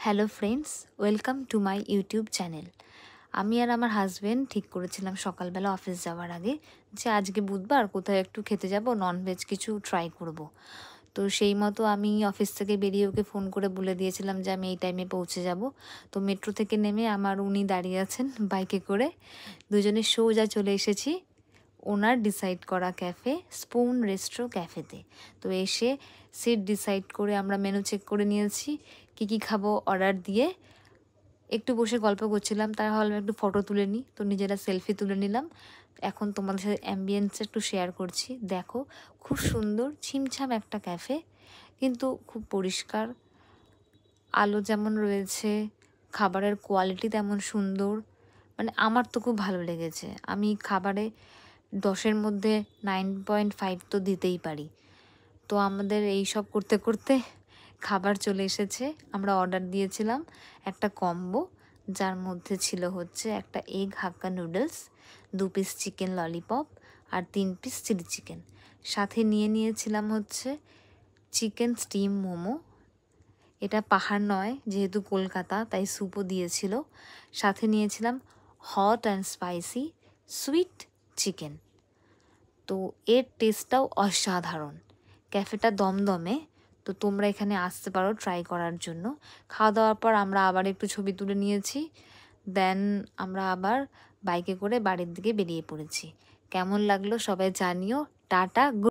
Hello friends, welcome to my YouTube channel. আমি আর আমার husband ঠিক করেছিলাম সকালবেলা অফিস যাওয়ার আগে যে আজকে বুধবার কোথাও একটু খেতে যাব, ননভেজ কিছু ট্রাই করব। তো সেই মতো আমি অফিস থেকে বেরিয়ে ওকে ফোন করে বলে দিয়েছিলাম যে আমি এই টাইমে পৌঁছে যাব। তো মেট্রো থেকে নেমে উনি দাঁড়িয়ে আছেন বাইকে করে, দুজনে সোজা চলে এসেছি ওনার ডিসাইড করা ক্যাফে, স্পুন রেস্ট্রো ক্যাফেতে। তো এসে সিট ডিসাইড করে আমরা মেনু চেক করে নিয়েছি, কী খাবো অর্ডার দিয়ে একটু বসে গল্প করছিলাম। তারা ভাবলাম একটু ফটো তুলে নিই, তো নিজেরা সেলফি তুলে নিলাম। এখন তোমাদের সাথে অ্যাম্বিয়েন্সটা একটু শেয়ার করছি। দেখো, খুব সুন্দর ছিমছাম একটা ক্যাফে, কিন্তু খুব পরিষ্কার। আলো যেমন রয়েছে, খাবারের কোয়ালিটি তেমন সুন্দর। মানে আমার তো খুব ভালো লেগেছে। আমি খাবারে 10-এর মধ্যে 9.5 তো দিতেই পারি। তো আমাদের এই সব করতে করতে খাবার চলে এসেছে। আমরা অর্ডার দিয়েছিলাম একটা কম্বো, যার মধ্যে ছিল হচ্ছে একটা এগ হাক্কা নুডলস, 2 পিস চিকেন ললিপপ আর 3 পিস চিলি চিকেন। সাথে নিয়েছিলাম হচ্ছে চিকেন স্টিম মোমো। এটা পাহাড় নয়, যেহেতু কলকাতা তাই স্যুপও দিয়েছিল। সাথে নিয়েছিলাম hot and spicy sweet chicken. তো এর টেস্টটাও অসাধারণ। ক্যাফেটা দমদমে, তো তোমরা এখানে আসতে পারো ট্রাই করার জন্য। খাওয়া দাওয়ার পর আমরা আবার একটু ছবি তুলে নিয়েছি, দেন আমরা আবার বাইকে করে বাড়ির দিকে বেরিয়ে পড়েছি। কেমন লাগলো সবাই জানিও। টাটা।